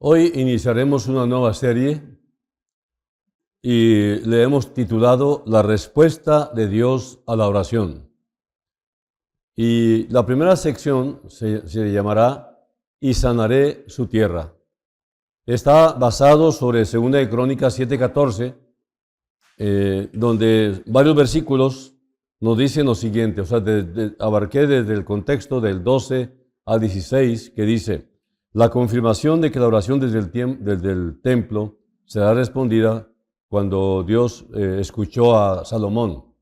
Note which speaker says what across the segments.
Speaker 1: Hoy iniciaremos una nueva serie y le hemos titulado La respuesta de Dios a la oración. Y la primera sección se llamará Y sanaré su tierra. Está basado sobre 2 de Crónicas 7:14, donde varios versículos nos dicen lo siguiente. O sea, abarqué desde el contexto del 12 al 16, que dice: la confirmación de que la oración desde el templo será respondida cuando Dios escuchó a Salomón.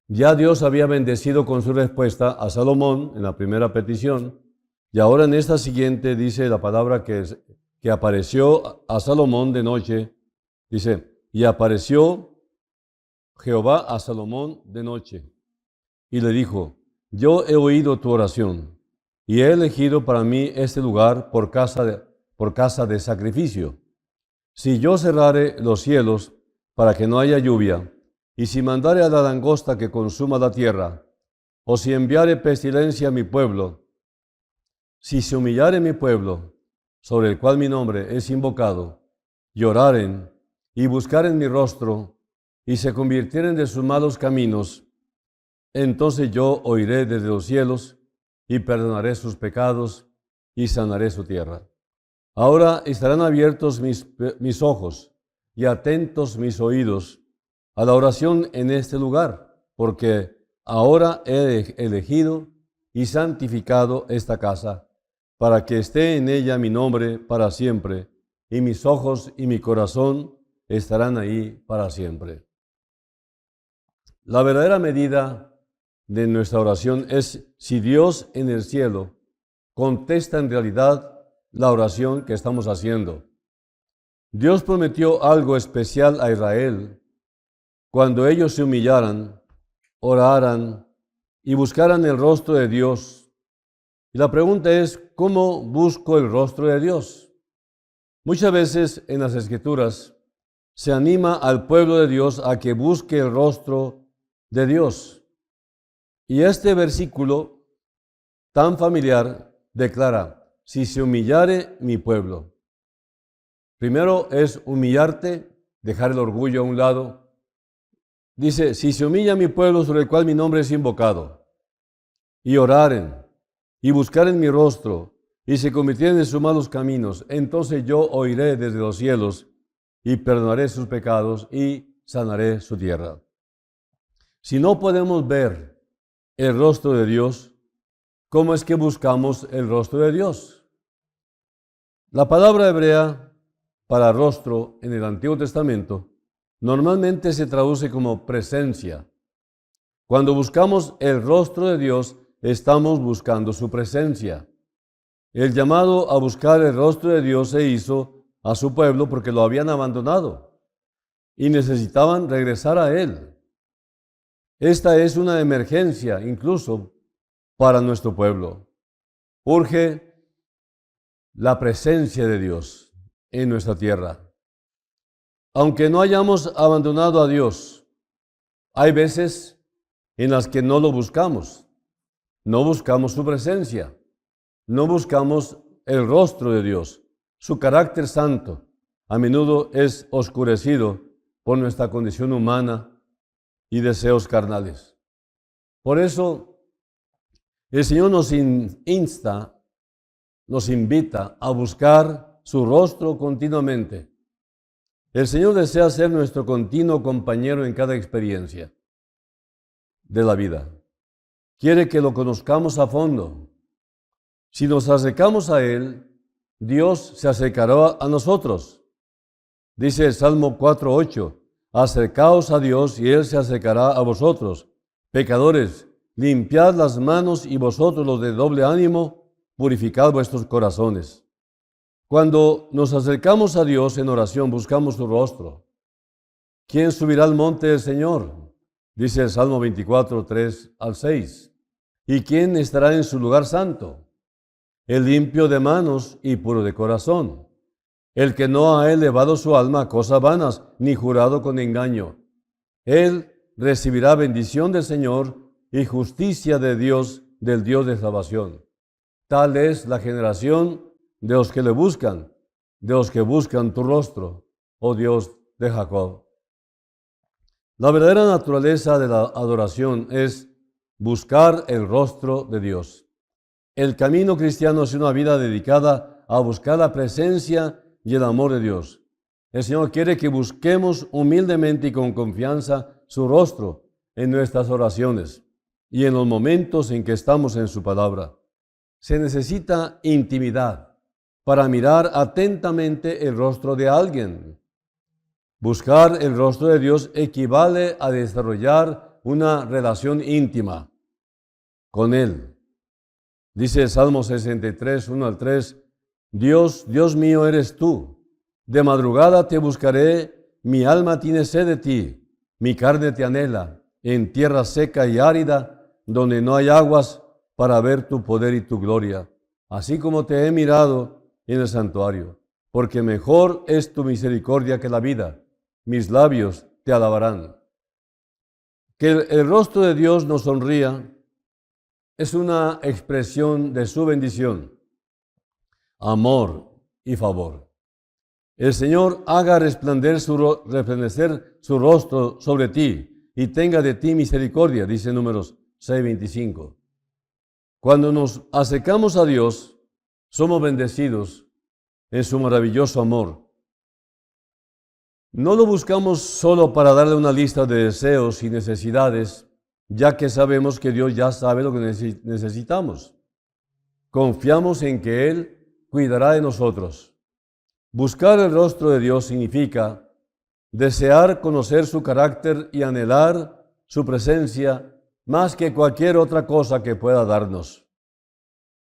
Speaker 1: Ya Dios había bendecido con su respuesta a Salomón en la primera petición, y ahora en esta siguiente dice la palabra que apareció a Salomón de noche. Dice: y apareció Jehová a Salomón de noche, y le dijo: yo he oído tu oración, y he elegido para mí este lugar por casa de sacrificio. Si yo cerrare los cielos para que no haya lluvia, y si mandare a la langosta que consuma la tierra, o si enviare pestilencia a mi pueblo, si se humillare mi pueblo, sobre el cual mi nombre es invocado, y oraren, y buscaren mi rostro, y se convirtieren de sus malos caminos, entonces yo oiré desde los cielos, y perdonaré sus pecados, y sanaré su tierra. Ahora estarán abiertos mis ojos, y atentos mis oídos a la oración en este lugar, porque ahora he elegido y santificado esta casa, para que esté en ella mi nombre para siempre, y mis ojos y mi corazón estarán ahí para siempre. La verdadera medida de nuestra oración es si Dios en el cielo contesta en realidad la oración que estamos haciendo. Dios prometió algo especial a Israel cuando ellos se humillaran, oraran y buscaran el rostro de Dios. Y la pregunta es: ¿cómo busco el rostro de Dios? Muchas veces en las Escrituras se anima al pueblo de Dios a que busque el rostro de Dios. Y este versículo tan familiar declara: si se humillare mi pueblo. Primero es humillarte, dejar el orgullo a un lado. Dice: si se humilla mi pueblo sobre el cual mi nombre es invocado, y oraren, y buscaren mi rostro, y se convirtieren en sus malos caminos, entonces yo oiré desde los cielos, y perdonaré sus pecados, y sanaré su tierra. Si no podemos ver el rostro de Dios, ¿cómo es que buscamos el rostro de Dios? La palabra hebrea para rostro en el Antiguo Testamento normalmente se traduce como presencia. Cuando buscamos el rostro de Dios, estamos buscando su presencia. El llamado a buscar el rostro de Dios se hizo a su pueblo porque lo habían abandonado y necesitaban regresar a Él. Esta es una emergencia incluso para nuestro pueblo. Urge la presencia de Dios en nuestra tierra. Aunque no hayamos abandonado a Dios, hay veces en las que no lo buscamos. No buscamos su presencia. No buscamos el rostro de Dios. Su carácter santo a menudo es oscurecido por nuestra condición humana y deseos carnales. Por eso, el Señor nos invita a buscar su rostro continuamente. El Señor desea ser nuestro continuo compañero en cada experiencia de la vida. Quiere que lo conozcamos a fondo. Si nos acercamos a Él, Dios se acercará a nosotros. Dice el Salmo 4:8: acercaos a Dios y Él se acercará a vosotros. Pecadores, limpiad las manos, y vosotros los de doble ánimo, purificad vuestros corazones. Cuando nos acercamos a Dios en oración, buscamos su rostro. ¿Quién subirá al monte del Señor? Dice el Salmo 24:3-6. ¿Y quién estará en su lugar santo? El limpio de manos y puro de corazón, el que no ha elevado su alma a cosas vanas, ni jurado con engaño. Él recibirá bendición del Señor y justicia de Dios, del Dios de salvación. Tal es la generación de los que le buscan, de los que buscan tu rostro, oh Dios de Jacob. La verdadera naturaleza de la adoración es buscar el rostro de Dios. El camino cristiano es una vida dedicada a buscar la presencia y el amor de Dios. El Señor quiere que busquemos humildemente y con confianza su rostro en nuestras oraciones y en los momentos en que estamos en su palabra. Se necesita intimidad para mirar atentamente el rostro de alguien. Buscar el rostro de Dios equivale a desarrollar una relación íntima con Él. Dice el Salmo 63, 1 al 3, Dios, Dios mío eres tú. De madrugada te buscaré, mi alma tiene sed de ti, mi carne te anhela, en tierra seca y árida, donde no hay aguas, para ver tu poder y tu gloria, así como te he mirado en el santuario, porque mejor es tu misericordia que la vida, mis labios te alabarán. Que el rostro de Dios nos sonría es una expresión de su bendición, amor y favor. El Señor haga resplandecer su rostro sobre ti y tenga de ti misericordia, dice Números 6:25. Cuando nos acercamos a Dios, somos bendecidos en su maravilloso amor. No lo buscamos solo para darle una lista de deseos y necesidades, ya que sabemos que Dios ya sabe lo que necesitamos. Confiamos en que Él cuidará de nosotros. Buscar el rostro de Dios significa desear conocer su carácter y anhelar su presencia más que cualquier otra cosa que pueda darnos.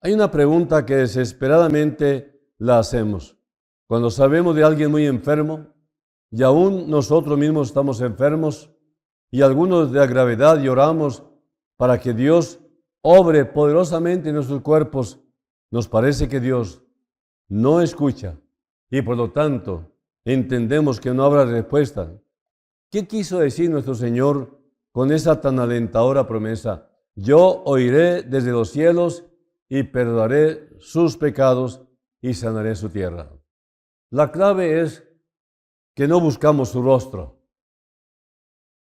Speaker 1: Hay una pregunta que desesperadamente la hacemos. Cuando sabemos de alguien muy enfermo, y aún nosotros mismos estamos enfermos, y algunos de la gravedad lloramos para que Dios obre poderosamente en nuestros cuerpos, nos parece que Dios no escucha y por lo tanto entendemos que no habrá respuesta. ¿Qué quiso decir nuestro Señor con esa tan alentadora promesa? Yo oiré desde los cielos y perdonaré sus pecados y sanaré su tierra. La clave es que no buscamos su rostro.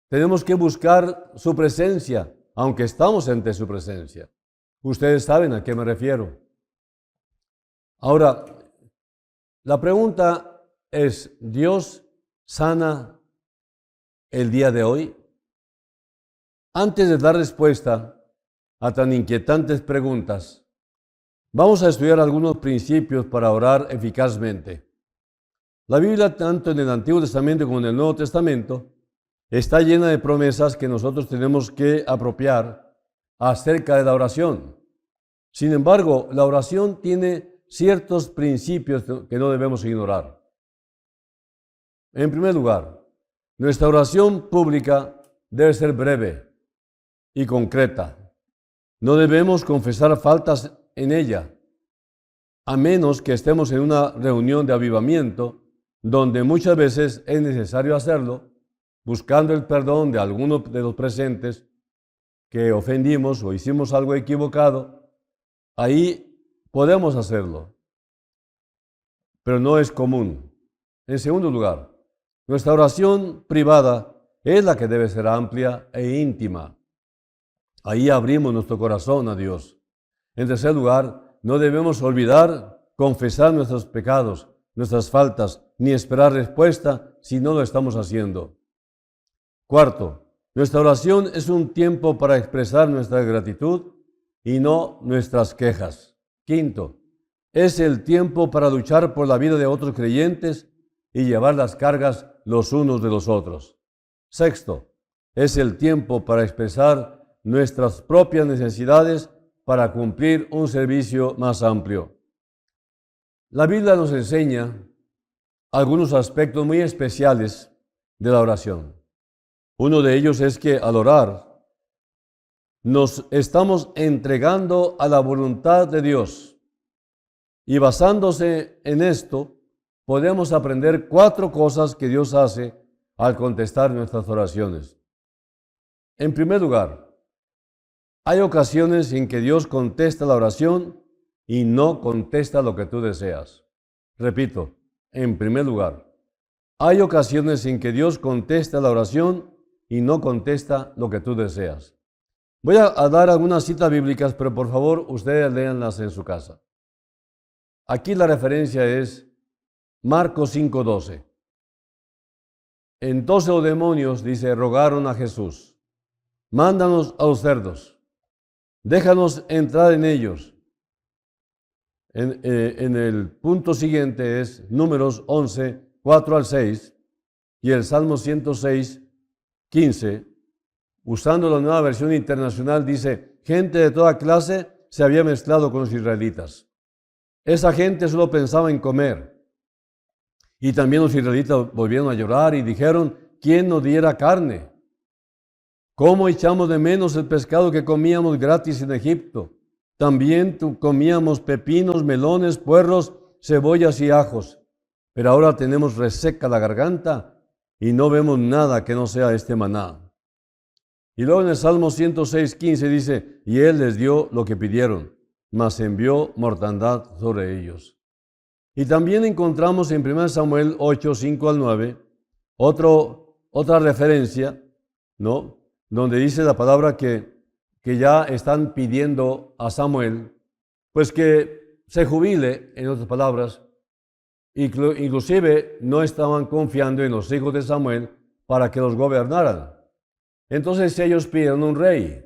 Speaker 1: Tenemos que buscar su presencia, aunque estamos ante su presencia. Ustedes saben a qué me refiero. Ahora, la pregunta es, ¿Dios sana el día de hoy? Antes de dar respuesta a tan inquietantes preguntas, vamos a estudiar algunos principios para orar eficazmente. La Biblia, tanto en el Antiguo Testamento como en el Nuevo Testamento, está llena de promesas que nosotros tenemos que apropiar acerca de la oración. Sin embargo, la oración tiene ciertos principios que no debemos ignorar. En primer lugar, nuestra oración pública debe ser breve y concreta. No debemos confesar faltas en ella, a menos que estemos en una reunión de avivamiento, donde muchas veces es necesario hacerlo, buscando el perdón de alguno de los presentes que ofendimos o hicimos algo equivocado. Ahí podemos hacerlo, pero no es común. En segundo lugar, nuestra oración privada es la que debe ser amplia e íntima. Ahí abrimos nuestro corazón a Dios. En tercer lugar, no debemos olvidar confesar nuestros pecados, nuestras faltas, ni esperar respuesta si no lo estamos haciendo. Cuarto, nuestra oración es un tiempo para expresar nuestra gratitud y no nuestras quejas. Quinto, es el tiempo para luchar por la vida de otros creyentes y llevar las cargas los unos de los otros. Sexto, es el tiempo para expresar nuestras propias necesidades para cumplir un servicio más amplio. La Biblia nos enseña algunos aspectos muy especiales de la oración. Uno de ellos es que al orar nos estamos entregando a la voluntad de Dios y basándose en esto podemos aprender 4 cosas que Dios hace al contestar nuestras oraciones. En primer lugar, hay ocasiones en que Dios contesta la oración y no contesta lo que tú deseas. Repito, en primer lugar. Hay ocasiones en que Dios contesta la oración y no contesta lo que tú deseas. Voy a dar algunas citas bíblicas, pero por favor ustedes léanlas en su casa. Aquí la referencia es Marcos 5:12. Entonces los demonios, dice, rogaron a Jesús: mándanos a los cerdos, déjanos entrar en ellos. En el punto siguiente es Números 11, 4 al 6, y el Salmo 106, 15, usando la Nueva Versión Internacional, dice: gente de toda clase se había mezclado con los israelitas. Esa gente solo pensaba en comer. Y también los israelitas volvieron a llorar y dijeron: ¿quién nos diera carne? ¿Cómo echamos de menos el pescado que comíamos gratis en Egipto? También comíamos pepinos, melones, puerros, cebollas y ajos. Pero ahora tenemos reseca la garganta y no vemos nada que no sea este maná. Y luego en el Salmo 106, 15 dice: y Él les dio lo que pidieron, mas envió mortandad sobre ellos. Y también encontramos en 1 Samuel 8, 5 al 9, otra referencia, ¿no?, donde dice la palabra que ya están pidiendo a Samuel, pues que se jubile, en otras palabras. Inclusive no estaban confiando en los hijos de Samuel para que los gobernaran. Entonces ellos pidieron un rey.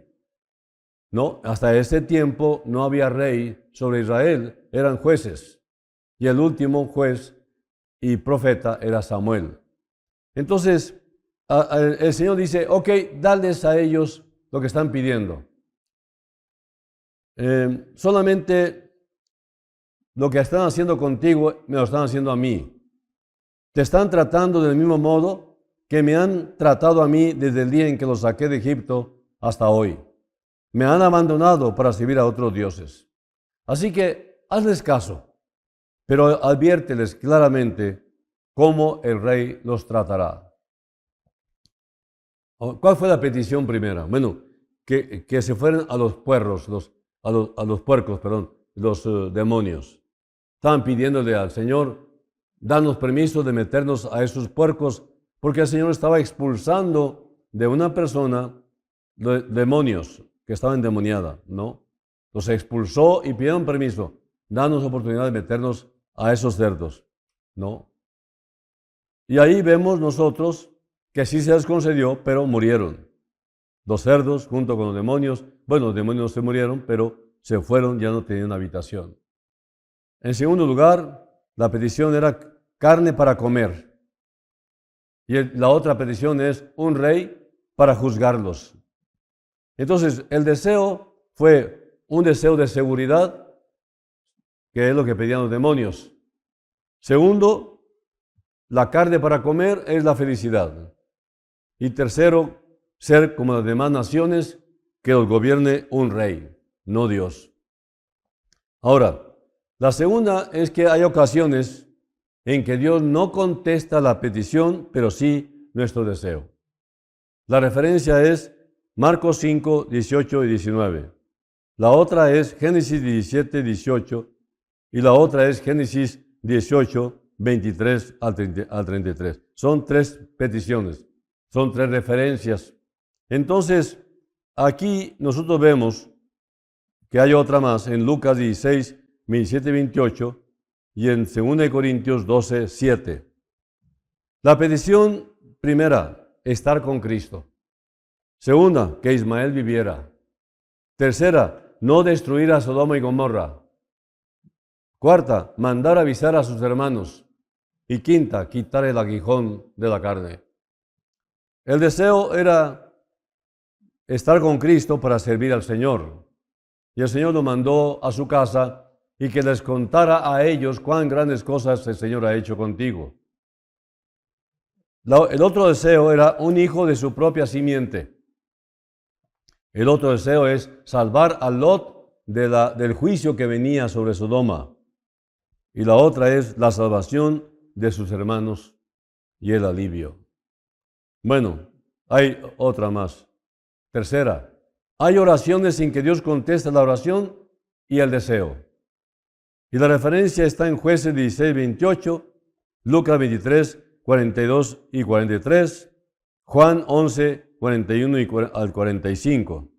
Speaker 1: No, hasta ese tiempo no había rey sobre Israel, eran jueces. Y el último juez y profeta era Samuel. Entonces el Señor dice: ok, dales a ellos lo que están pidiendo. Solamente lo que están haciendo contigo me lo están haciendo a mí. Te están tratando del mismo modo que me han tratado a mí desde el día en que los saqué de Egipto hasta hoy. Me han abandonado para servir a otros dioses. Así que hazles caso, pero adviérteles claramente cómo el rey los tratará. ¿Cuál fue la petición primera? Bueno, que se fueran a los puerros, a los puercos, los demonios. Estaban pidiéndole al Señor: danos permiso de meternos a esos puercos, porque el Señor estaba expulsando de una persona demonios que estaba endemoniada, ¿no? Los expulsó y pidieron permiso: danos oportunidad de meternos a esos cerdos, ¿no? Y ahí vemos nosotros que sí se les concedió, pero murieron. Los cerdos junto con los demonios, bueno, los demonios no se murieron, pero se fueron, ya no tenían habitación. En segundo lugar, la petición era carne para comer. Y la otra petición es un rey para juzgarlos. Entonces, el deseo fue un deseo de seguridad, que es lo que pedían los demonios. Segundo, la carne para comer es la felicidad. Y tercero, ser como las demás naciones, que los gobierne un rey, no Dios. Ahora, la segunda es que hay ocasiones en que Dios no contesta la petición, pero sí nuestro deseo. La referencia es Marcos 5, 18 y 19. La otra es Génesis 17, 18 y la otra es Génesis 18, 23 al 33. Son tres peticiones, son tres referencias. Entonces, aquí nosotros vemos que hay otra más en Lucas 16, 27 y 28 y en 2 Corintios 12, 7. La petición primera, estar con Cristo. Segunda, que Ismael viviera. Tercera, no destruir a Sodoma y Gomorra. Cuarta, mandar avisar a sus hermanos. Y quinta, quitar el aguijón de la carne. El deseo era estar con Cristo para servir al Señor. Y el Señor lo mandó a su casa y que les contara a ellos cuán grandes cosas el Señor ha hecho contigo. El otro deseo era un hijo de su propia simiente. El otro deseo es salvar a Lot del juicio que venía sobre Sodoma. Y la otra es la salvación de sus hermanos y el alivio. Bueno, hay otra más. Tercera, hay oraciones sin que Dios conteste la oración y el deseo. Y la referencia está en Jueces 16, 28 Lucas 23, 42 y 43, Juan 11, 41 al 45.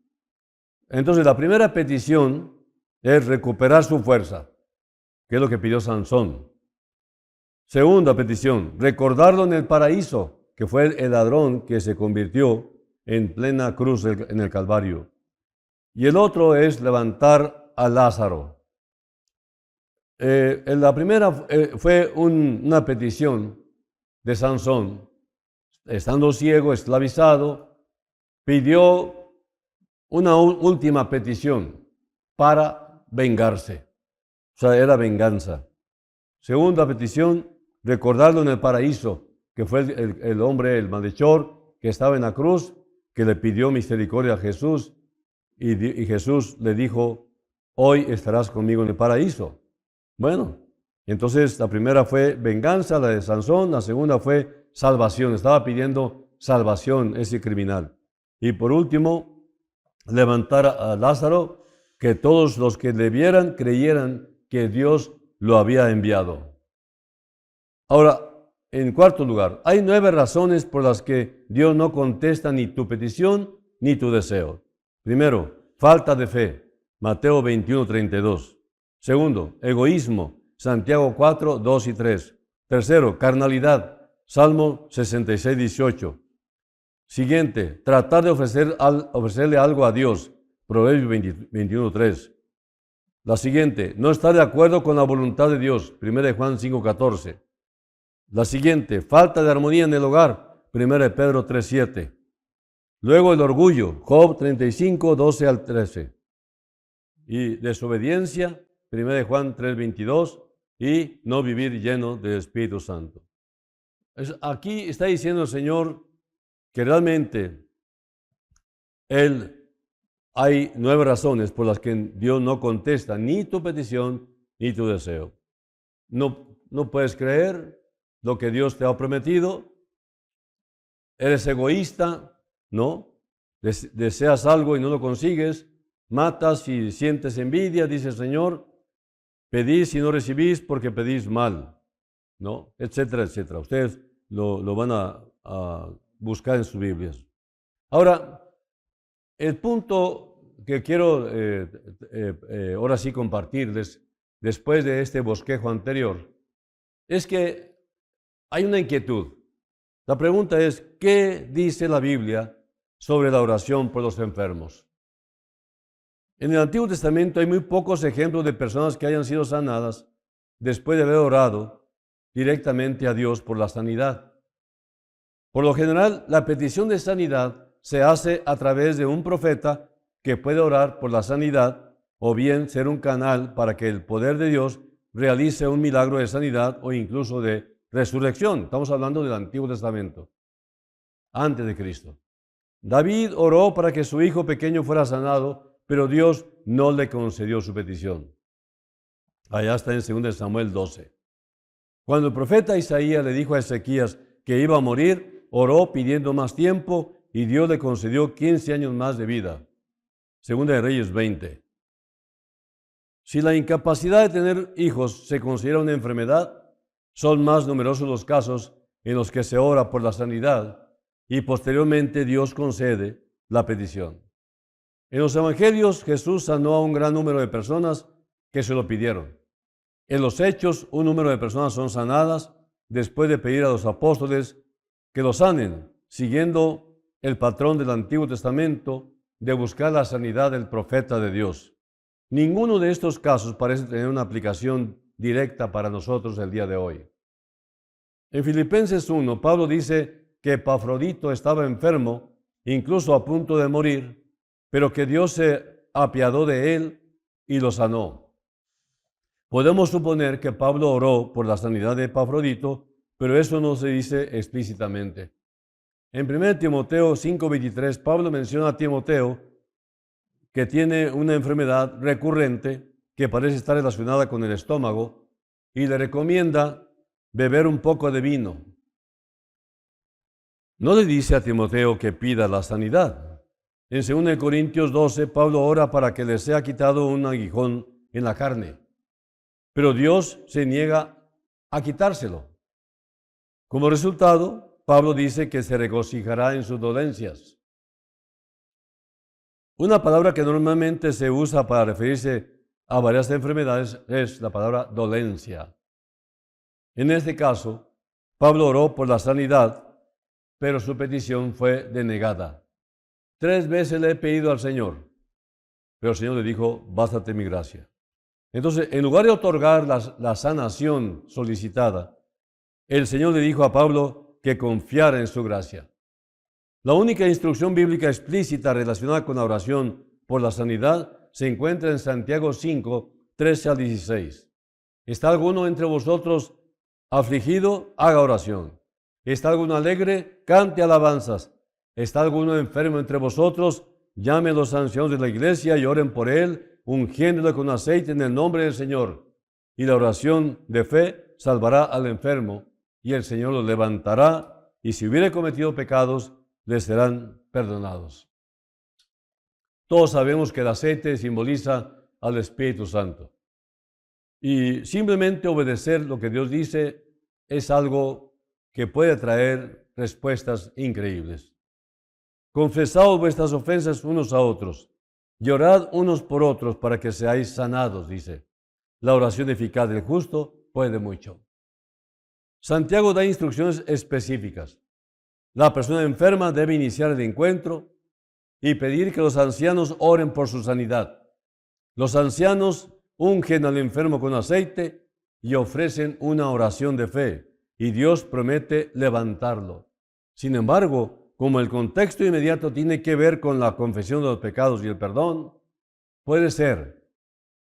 Speaker 1: Entonces, la primera petición es recuperar su fuerza, que es lo que pidió Sansón. Segunda petición, recordarlo en el paraíso, que fue el ladrón que se convirtió en plena cruz en el Calvario. Y el otro es levantar a Lázaro. La primera fue una petición de Sansón, estando ciego, esclavizado, pidió una última petición para vengarse. O sea, era venganza. Segunda petición, recordarlo en el paraíso, que fue el hombre, el malhechor, que estaba en la cruz, que le pidió misericordia a Jesús, y Jesús le dijo, hoy estarás conmigo en el paraíso. Bueno, entonces la primera fue venganza, la de Sansón, la segunda fue salvación, estaba pidiendo salvación ese criminal. Y por último, levantar a Lázaro, que todos los que le vieran creyeran que Dios lo había enviado. Ahora, en cuarto lugar, hay 9 razones por las que Dios no contesta ni tu petición ni tu deseo. Primero, falta de fe, Mateo 21, 32. Segundo, egoísmo, Santiago 4, 2 y 3. Tercero, carnalidad, Salmo 66, 18. Siguiente, tratar de ofrecerle algo a Dios, Proverbios 21, 3. La siguiente, no estar de acuerdo con la voluntad de Dios, 1 Juan 5, 14. La siguiente, falta de armonía en el hogar, 1 Pedro 3, 7. Luego el orgullo, Job 35, 12 al 13. Y desobediencia, 1 Juan 3, 22. Y no vivir lleno del Espíritu Santo. Aquí está diciendo el Señor que realmente hay 9 razones por las que Dios no contesta ni tu petición ni tu deseo. No puedes creer lo que Dios te ha prometido. Eres egoísta, ¿no? Deseas algo y no lo consigues. Matas y sientes envidia, dice el Señor. Pedís y no recibís porque pedís mal, ¿no? Etcétera, etcétera. Ustedes lo van a buscar en sus Biblias. Ahora, el punto que quiero ahora sí compartirles, después de este bosquejo anterior, es que hay una inquietud. La pregunta es, ¿qué dice la Biblia sobre la oración por los enfermos? En el Antiguo Testamento hay muy pocos ejemplos de personas que hayan sido sanadas después de haber orado directamente a Dios por la sanidad. Por lo general, la petición de sanidad se hace a través de un profeta que puede orar por la sanidad o bien ser un canal para que el poder de Dios realice un milagro de sanidad o incluso de resurrección. Estamos hablando del Antiguo Testamento, antes de Cristo. David oró para que su hijo pequeño fuera sanado, pero Dios no le concedió su petición. Allá está en 2 Samuel 12. Cuando el profeta Isaías le dijo a Ezequías que iba a morir, oró pidiendo más tiempo y Dios le concedió 15 años más de vida. 2 de Reyes 20. Si la incapacidad de tener hijos se considera una enfermedad, son más numerosos los casos en los que se ora por la sanidad y posteriormente Dios concede la petición. En los evangelios Jesús sanó a un gran número de personas que se lo pidieron. En los Hechos un número de personas son sanadas después de pedir a los apóstoles que los sanen, siguiendo el patrón del Antiguo Testamento de buscar la sanidad del profeta de Dios. Ninguno de estos casos parece tener una aplicación directa para nosotros el día de hoy. En Filipenses 1, Pablo dice que Epafrodito estaba enfermo, incluso a punto de morir, pero que Dios se apiadó de él y lo sanó. Podemos suponer que Pablo oró por la sanidad de Epafrodito, pero eso no se dice explícitamente. En 1 Timoteo 5:23, Pablo menciona a Timoteo que tiene una enfermedad recurrente que parece estar relacionada con el estómago y le recomienda beber un poco de vino. No le dice a Timoteo que pida la sanidad. En 2 Corintios 12, Pablo ora para que le sea quitado un aguijón en la carne, pero Dios se niega a quitárselo. Como resultado, Pablo dice que se regocijará en sus dolencias. Una palabra que normalmente se usa para referirse a varias enfermedades es la palabra dolencia. En este caso, Pablo oró por la sanidad, pero su petición fue denegada. 3 veces le he pedido al Señor, pero el Señor le dijo, bástate mi gracia. Entonces, en lugar de otorgar la sanación solicitada, el Señor le dijo a Pablo que confiara en su gracia. La única instrucción bíblica explícita relacionada con la oración por la sanidad se encuentra en Santiago 5, 13 al 16. ¿Está alguno entre vosotros afligido? Haga oración. ¿Está alguno alegre? Cante alabanzas. ¿Está alguno enfermo entre vosotros? Llame a los ancianos de la iglesia y oren por él, ungiéndole con aceite en el nombre del Señor. Y la oración de fe salvará al enfermo, y el Señor lo levantará, y si hubiere cometido pecados, les serán perdonados. Todos sabemos que el aceite simboliza al Espíritu Santo. Y simplemente obedecer lo que Dios dice es algo que puede traer respuestas increíbles. Confesaos vuestras ofensas unos a otros, y orad unos por otros para que seáis sanados, dice. La oración eficaz del justo puede mucho. Santiago da instrucciones específicas. La persona enferma debe iniciar el encuentro y pedir que los ancianos oren por su sanidad. Los ancianos ungen al enfermo con aceite y ofrecen una oración de fe, y Dios promete levantarlo. Sin embargo, como el contexto inmediato tiene que ver con la confesión de los pecados y el perdón, puede ser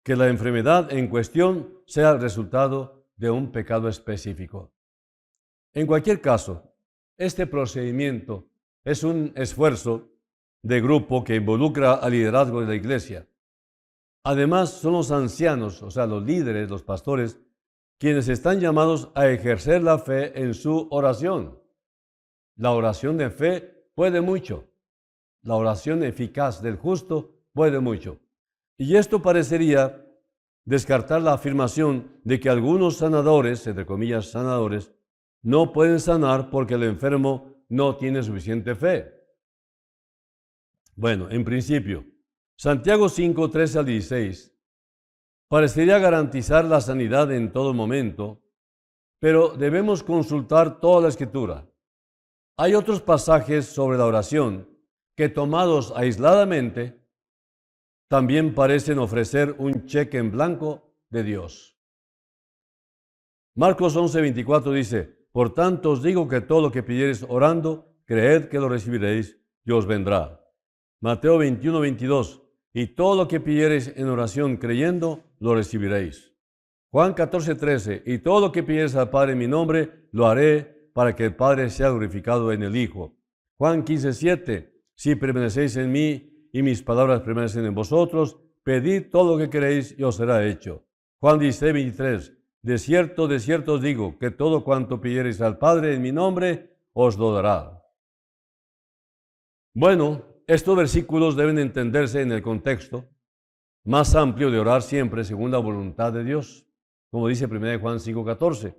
Speaker 1: que la enfermedad en cuestión sea el resultado de un pecado específico. En cualquier caso, este procedimiento es un esfuerzo de grupo que involucra al liderazgo de la iglesia. Además, son los ancianos, o sea, los líderes, los pastores, quienes están llamados a ejercer la fe en su oración. La oración de fe puede mucho. La oración eficaz del justo puede mucho. Y esto parecería descartar la afirmación de que algunos sanadores, entre comillas sanadores, no pueden sanar porque el enfermo no tiene suficiente fe. Bueno, en principio, Santiago 5, 13 al 16 parecería garantizar la sanidad en todo momento, pero debemos consultar toda la Escritura. Hay otros pasajes sobre la oración que, tomados aisladamente, también parecen ofrecer un cheque en blanco de Dios. Marcos 11, 24 dice, por tanto os digo que todo lo que pidiereis orando, creed que lo recibiréis y os vendrá. Mateo 21, 22, y todo lo que pidiereis en oración creyendo, lo recibiréis. Juan 14, 13, y todo lo que pidiereis al Padre en mi nombre, lo haré para que el Padre sea glorificado en el Hijo. Juan 15, 7, si permanecéis en mí y mis palabras permanecen en vosotros, pedid todo lo que queréis y os será hecho. Juan 16, 23, de cierto os digo, que todo cuanto pidiereis al Padre en mi nombre, os lo dará. Bueno, estos versículos deben entenderse en el contexto más amplio de orar siempre según la voluntad de Dios, como dice 1 Juan 5:14.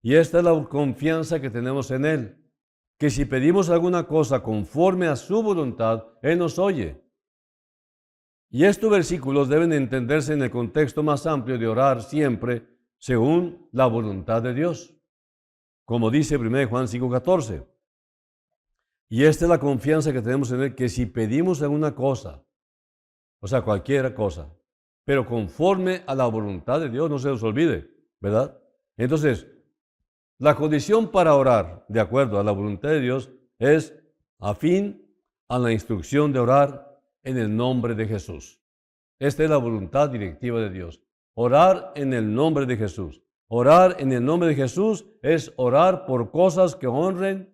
Speaker 1: Y esta es la confianza que tenemos en Él, que si pedimos alguna cosa conforme a su voluntad, Él nos oye. Y estos versículos deben entenderse en el contexto más amplio de orar siempre según la voluntad de Dios, como dice 1 Juan 5:14. Y esta es la confianza que tenemos en Él, que si pedimos alguna cosa, o sea, cualquier cosa, pero conforme a la voluntad de Dios, no se nos olvide, ¿verdad? Entonces, la condición para orar, de acuerdo a la voluntad de Dios, es afín a la instrucción de orar en el nombre de Jesús. Esta es la voluntad directiva de Dios. Orar en el nombre de Jesús. Orar en el nombre de Jesús es orar por cosas que honren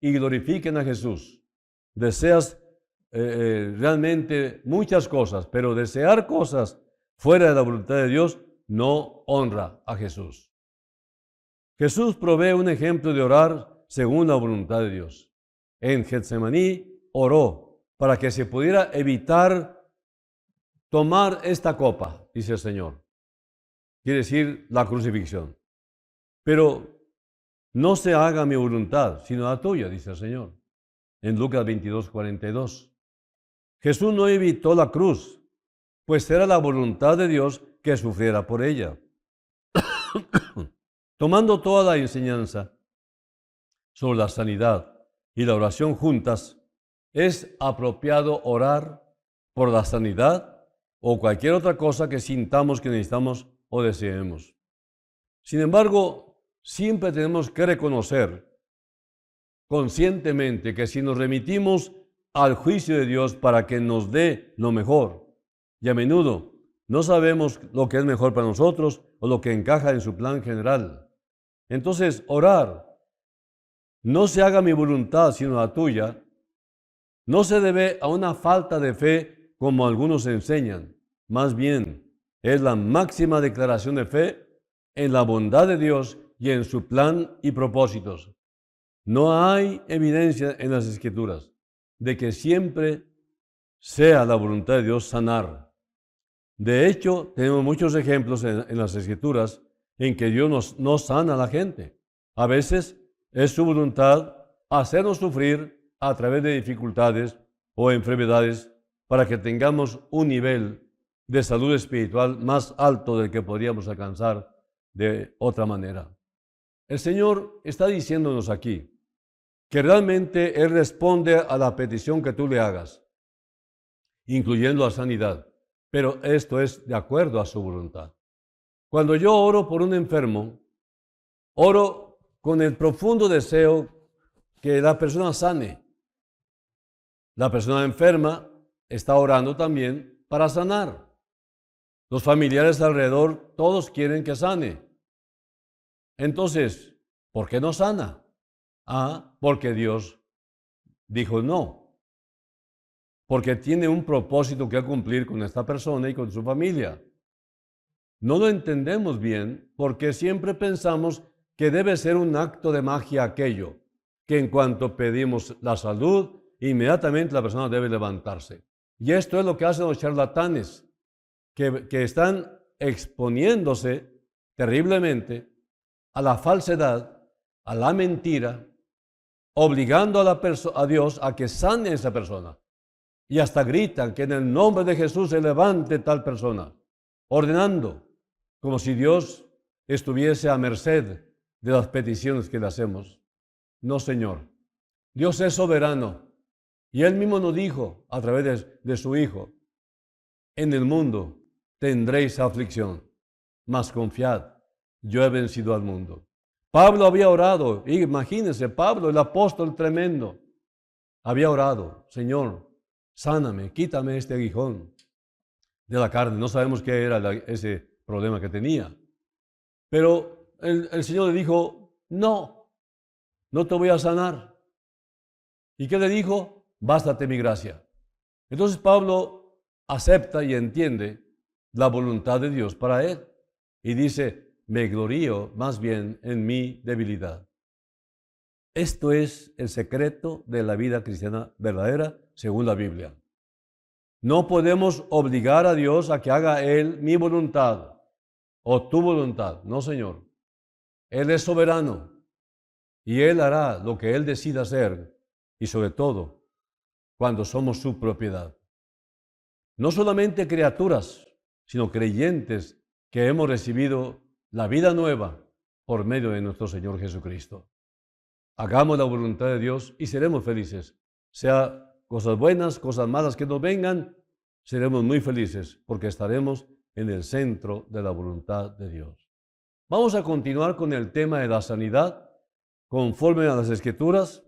Speaker 1: y glorifiquen a Jesús. Deseas realmente muchas cosas, pero desear cosas fuera de la voluntad de Dios no honra a Jesús. Jesús provee un ejemplo de orar según la voluntad de Dios. En Getsemaní oró para que se pudiera evitar tomar esta copa, dice el Señor. Quiere decir la crucifixión. Pero no se haga mi voluntad, sino la tuya, dice el Señor. En Lucas 22:42. Jesús no evitó la cruz, pues era la voluntad de Dios que sufriera por ella. Tomando toda la enseñanza sobre la sanidad y la oración juntas, es apropiado orar por la sanidad o cualquier otra cosa que sintamos que necesitamos o deseemos. Sin embargo, siempre tenemos que reconocer conscientemente que si nos remitimos al juicio de Dios para que nos dé lo mejor, y a menudo no sabemos lo que es mejor para nosotros o lo que encaja en su plan general. Entonces, orar, no se haga mi voluntad sino la tuya, no se debe a una falta de fe como algunos enseñan. Más bien, es la máxima declaración de fe en la bondad de Dios y en su plan y propósitos. No hay evidencia en las Escrituras de que siempre sea la voluntad de Dios sanar. De hecho, tenemos muchos ejemplos en las Escrituras en que Dios no sana a la gente. A veces es su voluntad hacernos sufrir a través de dificultades o enfermedades para que tengamos un nivel de salud espiritual más alto del que podríamos alcanzar de otra manera. El Señor está diciéndonos aquí que realmente Él responde a la petición que tú le hagas, incluyendo la sanidad, pero esto es de acuerdo a su voluntad. Cuando yo oro por un enfermo, oro con el profundo deseo que la persona sane. La persona enferma está orando también para sanar. Los familiares alrededor, todos quieren que sane. Entonces, ¿por qué no sana? Porque Dios dijo no. Porque tiene un propósito que cumplir con esta persona y con su familia. No lo entendemos bien porque siempre pensamos que debe ser un acto de magia aquello, que en cuanto pedimos la salud, inmediatamente la persona debe levantarse. Y esto es lo que hacen los charlatanes, que están exponiéndose terriblemente a la falsedad, a la mentira, obligando a Dios a que sane a esa persona. Y hasta gritan que en el nombre de Jesús se levante tal persona, ordenando, como si Dios estuviese a merced de las peticiones que le hacemos. No, Señor. Dios es soberano. Y Él mismo nos dijo, a través de su Hijo, en el mundo tendréis aflicción, mas confiad, yo he vencido al mundo. Pablo había orado, imagínense, Pablo, el apóstol tremendo, había orado, Señor, sáname, quítame este aguijón de la carne. No sabemos qué era ese problema que tenía. Pero el Señor le dijo, no te voy a sanar. ¿Y qué le dijo? Bástate mi gracia. Entonces Pablo acepta y entiende la voluntad de Dios para él. Y dice, me glorío más bien en mi debilidad. Esto es el secreto de la vida cristiana verdadera según la Biblia. No podemos obligar a Dios a que haga Él mi voluntad o tu voluntad. No, Señor. Él es soberano y Él hará lo que Él decida hacer y sobre todo cuando somos su propiedad. No solamente criaturas, sino creyentes que hemos recibido la vida nueva por medio de nuestro Señor Jesucristo. Hagamos la voluntad de Dios y seremos felices. Sea cosas buenas, cosas malas que nos vengan, seremos muy felices porque estaremos en el centro de la voluntad de Dios. Vamos a continuar con el tema de la sanidad, conforme a las Escrituras,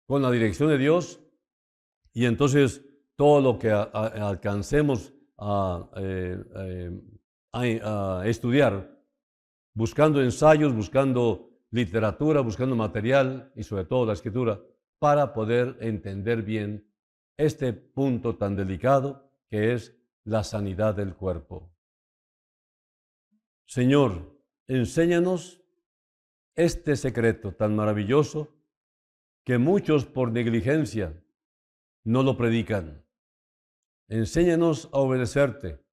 Speaker 1: con la dirección de Dios, y entonces todo lo que alcancemos a estudiar, buscando ensayos, buscando literatura, buscando material y sobre todo la Escritura, para poder entender bien este punto tan delicado que es la sanidad del cuerpo. Señor, enséñanos este secreto tan maravilloso que muchos por negligencia no lo predican. Enséñanos a obedecerte,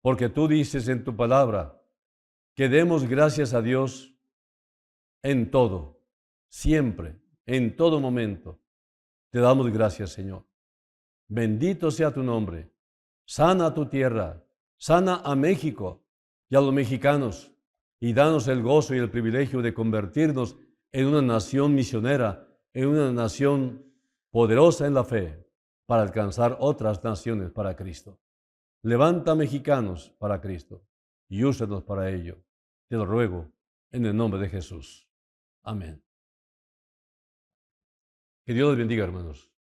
Speaker 1: porque tú dices en tu palabra que demos gracias a Dios en todo. siempre, en todo momento. Te damos gracias, Señor. Bendito sea tu nombre. Sana a tu tierra, sana a México y a los mexicanos, y danos el gozo y el privilegio de convertirnos en una nación misionera, en una nación poderosa en la fe, para alcanzar otras naciones para Cristo. Levanta mexicanos para Cristo y úsanos para ello. Te lo ruego en el nombre de Jesús. Amén. Que Dios les bendiga, hermanos.